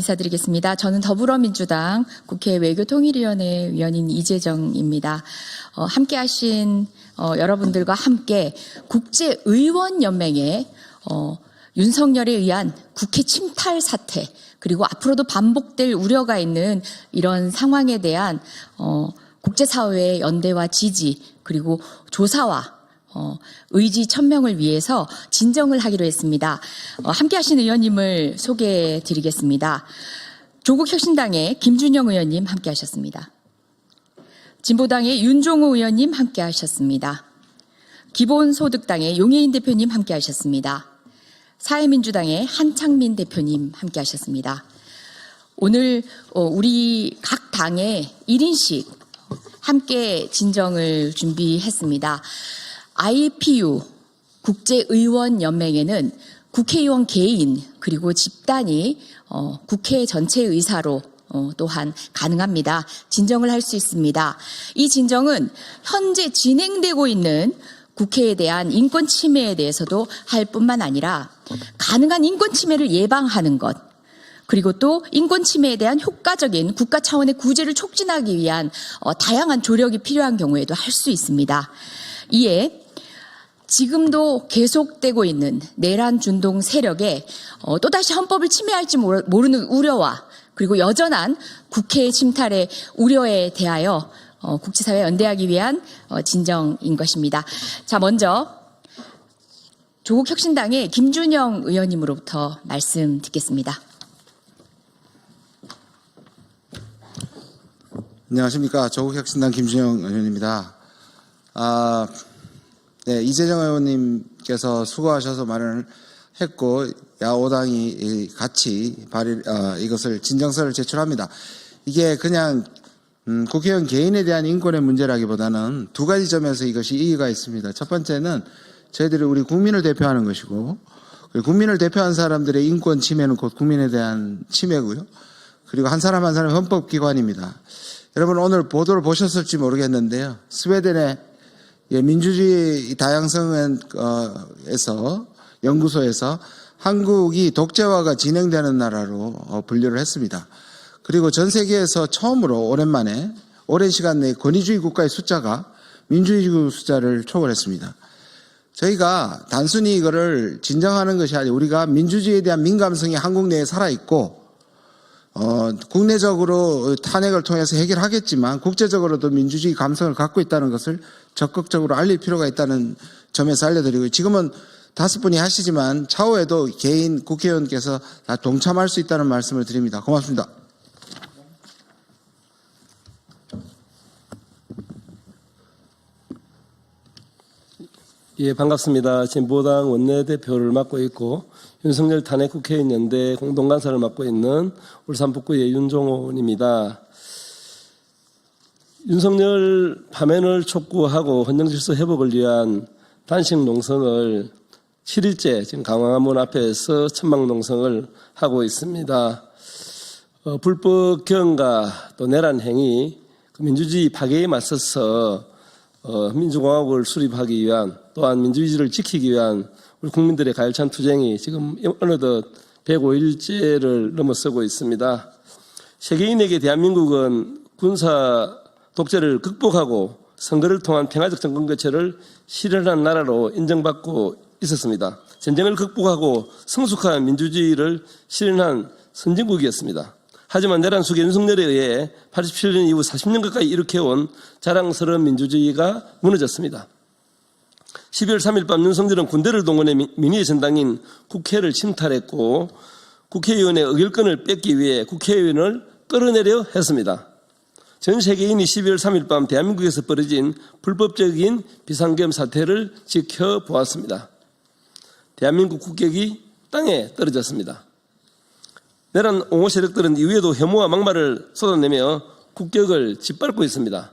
인사드리겠습니다. 저는 더불어민주당 국회 외교통일위원회 위원인 이재정입니다. 함께 하신 여러분들과 함께 국제의원연맹의 윤석열에 의한 국회 침탈 사태, 그리고 앞으로도 반복될 우려가 있는 이런 상황에 대한 국제사회의 연대와 지지, 그리고 조사와 의지 천명을 위해서 진정을 하기로 했습니다. 함께 하신 의원님을 소개해 드리겠습니다. 조국혁신당의 김준영 의원님 함께 하셨습니다. 진보당의 윤종호 의원님 함께 하셨습니다. 기본소득당의 용해인 대표님 함께 하셨습니다. 사회민주당의 한창민 대표님 함께 하셨습니다. 오늘 우리 각 당의 1인씩 함께 진정을 준비했습니다. IPU 국제의원연맹에는 국회의원 개인 그리고 집단이 국회 전체 의사로 또한 가능합니다. 진정을 할 수 있습니다. 이 진정은 현재 진행되고 있는 국회에 대한 인권 침해에 대해서도 할 뿐만 아니라 가능한 인권 침해를 예방하는 것, 그리고 또 인권 침해에 대한 효과적인 국가 차원의 구제를 촉진하기 위한 다양한 조력이 필요한 경우에도 할 수 있습니다. 이에 지금도 계속되고 있는 내란 준동 세력에 또다시 헌법을 침해할지 모르는 우려와 그리고 여전한 국회 침탈의 우려에 대하여 국제사회에 연대하기 위한 진정인 것입니다. 자, 먼저 조국혁신당의 김준영 의원님으로부터 말씀 듣겠습니다. 안녕하십니까. 조국혁신당 김준영 의원입니다. 네, 이재정 의원님께서 수고하셔서 마련을 했고 야오당이 같이 이것을 진정서를 제출합니다. 이게 그냥 국회의원 개인에 대한 인권의 문제라기보다는 두 가지 점에서 이것이 이의가 있습니다. 첫 번째는 저희들이 우리 국민을 대표하는 것이고, 국민을 대표한 사람들의 인권 침해는 곧 국민에 대한 침해고요. 그리고 한 사람 한 사람이 헌법기관입니다. 여러분 오늘 보도를 보셨을지 모르겠는데요. 스웨덴의 민주주의 다양성에서 연구소에서 한국이 독재화가 진행되는 나라로 분류를 했습니다. 그리고 전 세계에서 처음으로 오랜만에 오랜 시간 내에 권위주의 국가의 숫자가 민주주의 숫자를 초월했습니다. 저희가 단순히 이거를 진정하는 것이 아니라 우리가 민주주의에 대한 민감성이 한국 내에 살아있고 국내적으로 탄핵을 통해서 해결하겠지만 국제적으로도 민주주의 감성을 갖고 있다는 것을 적극적으로 알릴 필요가 있다는 점에서 알려드리고, 지금은 5분이 하시지만 차후에도 개인 국회의원께서 다 동참할 수 있다는 말씀을 드립니다. 고맙습니다. 예, 반갑습니다. 진보당 원내대표를 맡고 있고 윤석열 탄핵 국회의원 연대 공동간사를 맡고 있는 울산 북구의 윤종호 의원입니다. 윤석열 파면을 촉구하고 헌정질서 회복을 위한 단식 농성을 7일째 지금 강화문 앞에서 천막농성을 하고 있습니다. 불법 경과 또 내란 행위, 민주주의 파괴에 맞서서 민주공화국을 수립하기 위한, 또한 민주주의를 지키기 위한 우리 국민들의 가열찬 투쟁이 지금 어느덧 105일째를 넘어서고 있습니다. 세계인에게 대한민국은 군사 독재를 극복하고 선거를 통한 평화적 정권 교체를 실현한 나라로 인정받고 있었습니다. 전쟁을 극복하고 성숙한 민주주의를 실현한 선진국이었습니다. 하지만 내란 속의 윤석열에 의해 87년 이후 40년 가까이 일으켜온 자랑스러운 민주주의가 무너졌습니다. 12월 3일 밤 윤석열은 군대를 동원해 민의의 전당인 국회를 침탈했고 국회의원의 의결권을 뺏기 위해 국회의원을 끌어내려 했습니다. 전 세계인이 12월 3일 밤 대한민국에서 벌어진 불법적인 비상계엄 사태를 지켜보았습니다. 대한민국 국격이 땅에 떨어졌습니다. 내란 옹호 세력들은 이후에도 혐오와 막말을 쏟아내며 국격을 짓밟고 있습니다.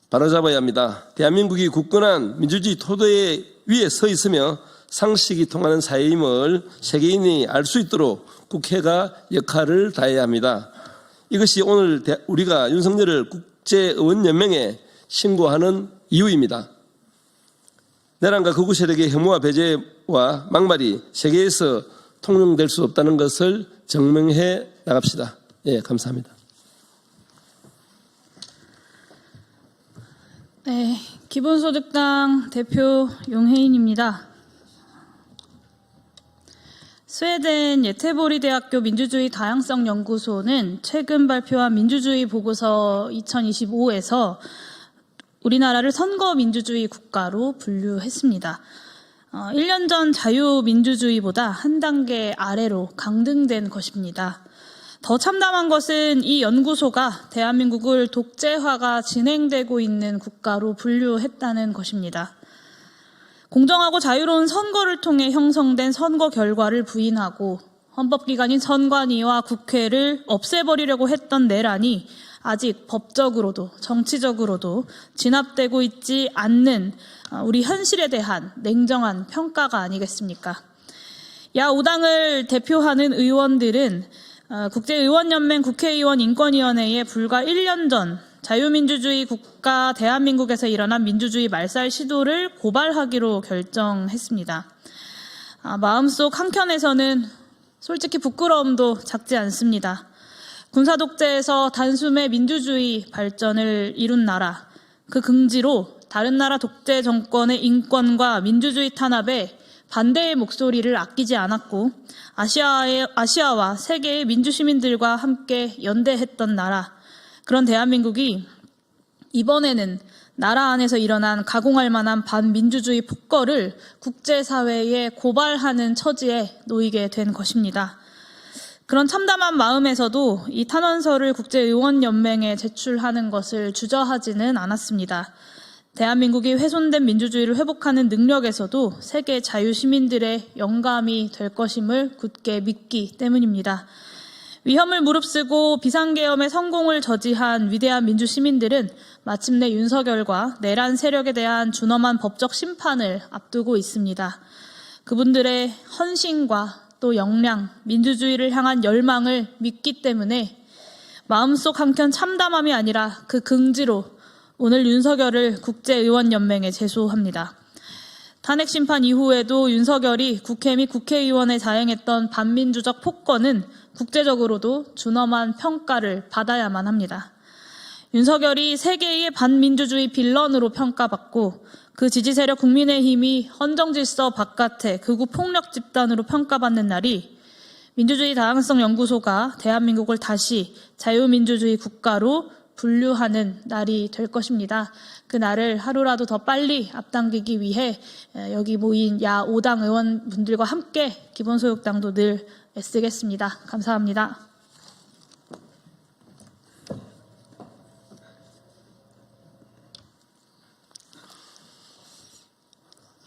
바로잡아야 합니다. 대한민국이 굳건한 민주주의 토대 위에 서 있으며 상식이 통하는 사회임을 세계인이 알 수 있도록 국회가 역할을 다해야 합니다. 이것이 오늘 우리가 윤석열을 국제의원연맹에 신고하는 이유입니다. 내란과 극우 세력의 혐오와 배제와 막말이 세계에서 통용될 수 없다는 것을 증명해 나갑시다. 예, 감사합니다. 네, 기본소득당 대표 용혜인입니다. 스웨덴 예테보리 대학교 민주주의 다양성 연구소는 최근 발표한 민주주의 보고서 2025에서 우리나라를 선거 민주주의 국가로 분류했습니다. 1년 전 자유민주주의보다 한 단계 아래로 강등된 것입니다. 더 참담한 것은 이 연구소가 대한민국을 독재화가 진행되고 있는 국가로 분류했다는 것입니다. 공정하고 자유로운 선거를 통해 형성된 선거 결과를 부인하고 헌법기관인 선관위와 국회를 없애버리려고 했던 내란이 아직 법적으로도 정치적으로도 진압되고 있지 않는 우리 현실에 대한 냉정한 평가가 아니겠습니까? 야 5당을 대표하는 의원들은 국제의원연맹 국회의원 인권위원회에 불과 1년 전 자유민주주의 국가 대한민국에서 일어난 민주주의 말살 시도를 고발하기로 결정했습니다. 마음속 한켠에서는 솔직히 부끄러움도 작지 않습니다. 군사독재에서 단숨에 민주주의 발전을 이룬 나라, 그 긍지로 다른 나라 독재 정권의 인권과 민주주의 탄압에 반대의 목소리를 아끼지 않았고 아시아와 세계의 민주시민들과 함께 연대했던 나라, 그런 대한민국이 이번에는 나라 안에서 일어난 가공할 만한 반민주주의 폭거를 국제사회에 고발하는 처지에 놓이게 된 것입니다. 그런 참담한 마음에서도 이 탄원서를 국제의원연맹에 제출하는 것을 주저하지는 않았습니다. 대한민국이 훼손된 민주주의를 회복하는 능력에서도 세계 자유시민들의 영감이 될 것임을 굳게 믿기 때문입니다. 위험을 무릅쓰고 비상계엄의 성공을 저지한 위대한 민주시민들은 마침내 윤석열과 내란 세력에 대한 준엄한 법적 심판을 앞두고 있습니다. 그분들의 헌신과 또 역량, 민주주의를 향한 열망을 믿기 때문에 마음속 한켠 참담함이 아니라 그 긍지로 오늘 윤석열을 국제의원연맹에 제소합니다. 탄핵심판 이후에도 윤석열이 국회 및 국회의원에 자행했던 반민주적 폭거는 국제적으로도 준엄한 평가를 받아야만 합니다. 윤석열이 세계의 반민주주의 빌런으로 평가받고 그 지지세력 국민의힘이 헌정질서 바깥의 극우 폭력 집단으로 평가받는 날이 민주주의 다양성 연구소가 대한민국을 다시 자유민주주의 국가로 분류하는 날이 될 것입니다. 그 날을 하루라도 더 빨리 앞당기기 위해 여기 모인 야 5당 의원분들과 함께 기본소득당도 늘 애쓰겠습니다. 감사합니다.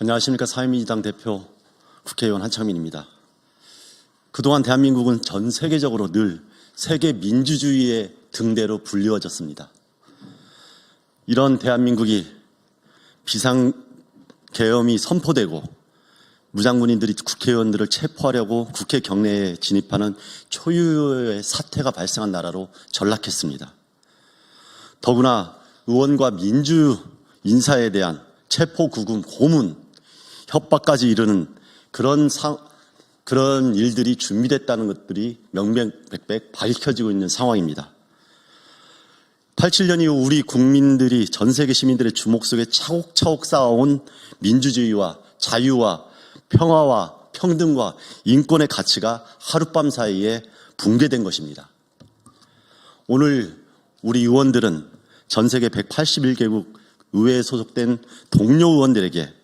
안녕하십니까. 사회민주당 대표 국회의원 한창민입니다. 그동안 대한민국은 전 세계적으로 늘 세계 민주주의의 등대로 불리워졌습니다. 이런 대한민국이 비상계엄이 선포되고 무장군인들이 국회의원들을 체포하려고 국회 경내에 진입하는 초유의 사태가 발생한 나라로 전락했습니다. 더구나 의원과 민주 인사에 대한 체포, 구금, 고문, 협박까지 이르는 그런 일들이 준비됐다는 것들이 명명백백 밝혀지고 있는 상황입니다. 87년 이후 우리 국민들이 전 세계 시민들의 주목 속에 차곡차곡 쌓아온 민주주의와 자유와 평화와 평등과 인권의 가치가 하룻밤 사이에 붕괴된 것입니다. 오늘 우리 의원들은 전 세계 181개국 의회에 소속된 동료 의원들에게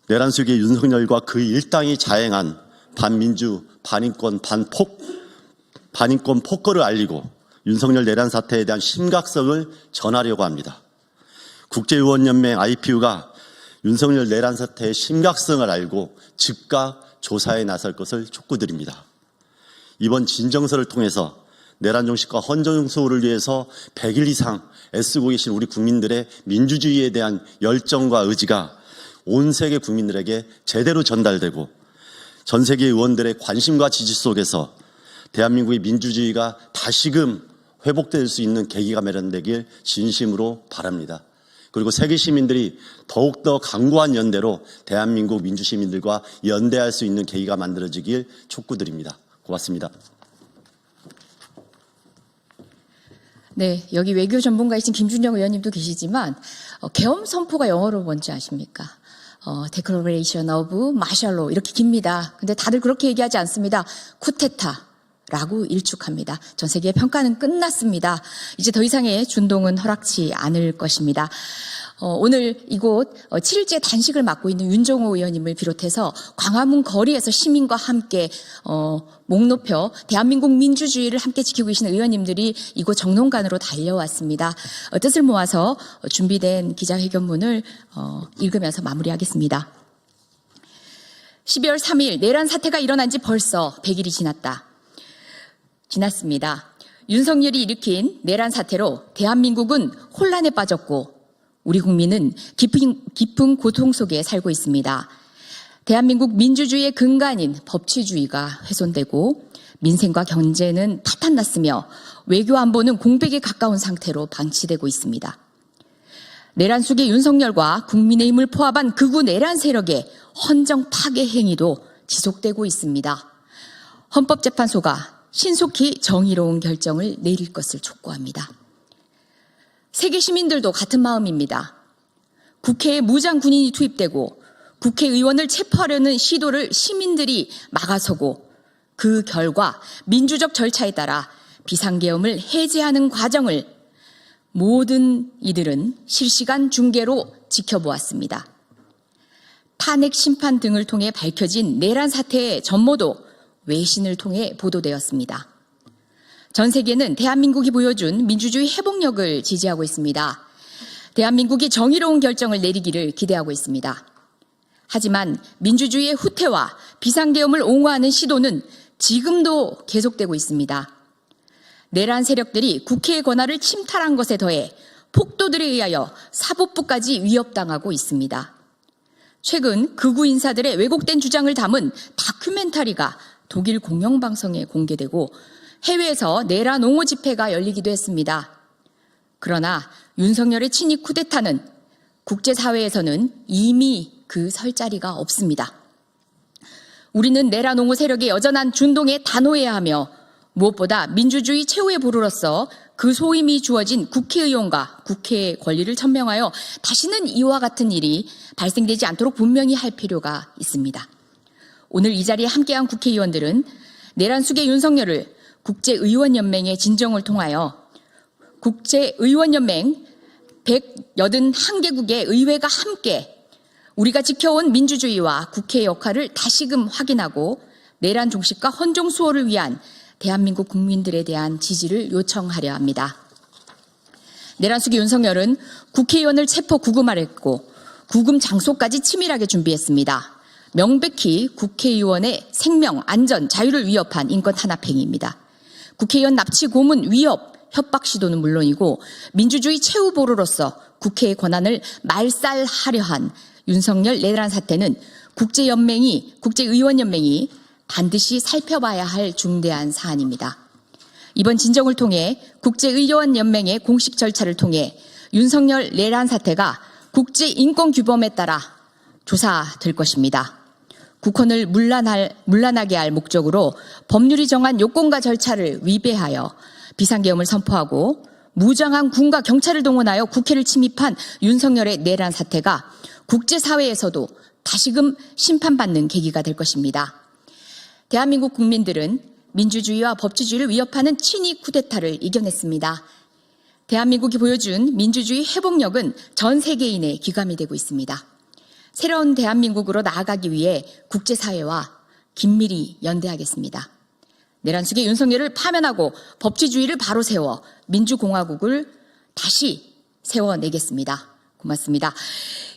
내란 속의 윤석열과 그 일당이 자행한 반민주, 반인권, 반인권 폭거를 알리고 윤석열 내란 사태에 대한 심각성을 전하려고 합니다. 국제의원연맹 IPU가 윤석열 내란 사태의 심각성을 알고 즉각 조사에 나설 것을 촉구드립니다. 이번 진정서를 통해서 내란 종식과 헌정수호를 위해서 100일 이상 애쓰고 계신 우리 국민들의 민주주의에 대한 열정과 의지가 온 세계 국민들에게 제대로 전달되고 전 세계 의원들의 관심과 지지 속에서 대한민국의 민주주의가 다시금 회복될 수 있는 계기가 마련되길 진심으로 바랍니다. 그리고 세계 시민들이 더욱더 강고한 연대로 대한민국 민주시민들과 연대할 수 있는 계기가 만들어지길 촉구드립니다. 고맙습니다. 네, 여기 외교 전문가이신 김준영 의원님도 계시지만 계엄 선포가 영어로 뭔지 아십니까? Declaration of Martial Law 이렇게 깁니다. 근데 다들 그렇게 얘기하지 않습니다. 쿠데타라고 일축합니다. 전 세계의 평가는 끝났습니다. 이제 더 이상의 준동은 허락치 않을 것입니다. 오늘 이곳 7일째 단식을 맡고 있는 윤종호 의원님을 비롯해서 광화문 거리에서 시민과 함께 목 높여 대한민국 민주주의를 함께 지키고 계시는 의원님들이 이곳 정론관으로 달려왔습니다. 뜻을 모아서 준비된 기자회견문을 읽으면서 마무리하겠습니다. 12월 3일 내란 사태가 일어난 지 벌써 100일이 지났습니다. 윤석열이 일으킨 내란 사태로 대한민국은 혼란에 빠졌고 우리 국민은 깊은 고통 속에 살고 있습니다. 대한민국 민주주의의 근간인 법치주의가 훼손되고 민생과 경제는 파탄났으며 외교 안보는 공백에 가까운 상태로 방치되고 있습니다. 내란 속의 윤석열과 국민의힘을 포함한 극우 내란 세력의 헌정 파괴 행위도 지속되고 있습니다. 헌법재판소가 신속히 정의로운 결정을 내릴 것을 촉구합니다. 세계 시민들도 같은 마음입니다. 국회에 무장 군인이 투입되고 국회의원을 체포하려는 시도를 시민들이 막아서고 그 결과 민주적 절차에 따라 비상계엄을 해제하는 과정을 모든 이들은 실시간 중계로 지켜보았습니다. 탄핵 심판 등을 통해 밝혀진 내란 사태의 전모도 외신을 통해 보도되었습니다. 전 세계는 대한민국이 보여준 민주주의 회복력을 지지하고 있습니다. 대한민국이 정의로운 결정을 내리기를 기대하고 있습니다. 하지만 민주주의의 후퇴와 비상계엄을 옹호하는 시도는 지금도 계속되고 있습니다. 내란 세력들이 국회의 권한을 침탈한 것에 더해 폭도들에 의하여 사법부까지 위협당하고 있습니다. 최근 극우 인사들의 왜곡된 주장을 담은 다큐멘터리가 독일 공영방송에 공개되고 해외에서 내란 옹호 집회가 열리기도 했습니다. 그러나 윤석열의 친위 쿠데타는 국제사회에서는 이미 그 설 자리가 없습니다. 우리는 내란 옹호 세력의 여전한 준동에 단호해야 하며 무엇보다 민주주의 최후의 보루로서 그 소임이 주어진 국회의원과 국회의 권리를 천명하여 다시는 이와 같은 일이 발생되지 않도록 분명히 할 필요가 있습니다. 오늘 이 자리에 함께한 국회의원들은 내란 속의 윤석열을 국제의원연맹의 진정을 통하여 국제의원연맹 181개국의 의회가 함께 우리가 지켜온 민주주의와 국회의 역할을 다시금 확인하고 내란 종식과 헌정 수호를 위한 대한민국 국민들에 대한 지지를 요청하려 합니다. 내란 속의 윤석열은 국회의원을 체포 구금하랬고 구금 장소까지 치밀하게 준비했습니다. 명백히 국회의원의 생명, 안전, 자유를 위협한 인권 탄압행위입니다. 국회의원 납치, 고문, 위협, 협박 시도는 물론이고 민주주의 최후 보루로서 국회의 권한을 말살하려 한 윤석열 내란 사태는 국제의원연맹이 반드시 살펴봐야 할 중대한 사안입니다. 이번 진정을 통해 국제의원연맹의 공식 절차를 통해 윤석열 내란 사태가 국제인권규범에 따라 조사될 것입니다. 국헌을 문란하게 할 목적으로 법률이 정한 요건과 절차를 위배하여 비상계엄을 선포하고 무장한 군과 경찰을 동원하여 국회를 침입한 윤석열의 내란 사태가 국제사회에서도 다시금 심판받는 계기가 될 것입니다. 대한민국 국민들은 민주주의와 법치주의를 위협하는 친위 쿠데타를 이겨냈습니다. 대한민국이 보여준 민주주의 회복력은 전 세계인의 귀감이 되고 있습니다. 새로운 대한민국으로 나아가기 위해 국제사회와 긴밀히 연대하겠습니다. 내란 속의 윤석열을 파면하고 법치주의를 바로 세워 민주공화국을 다시 세워내겠습니다. 고맙습니다.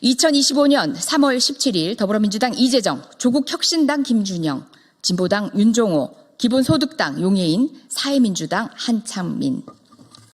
2025년 3월 17일 더불어민주당 이재정, 조국혁신당 김준영, 진보당 윤종호, 기본소득당 용해인, 사회민주당 한창민.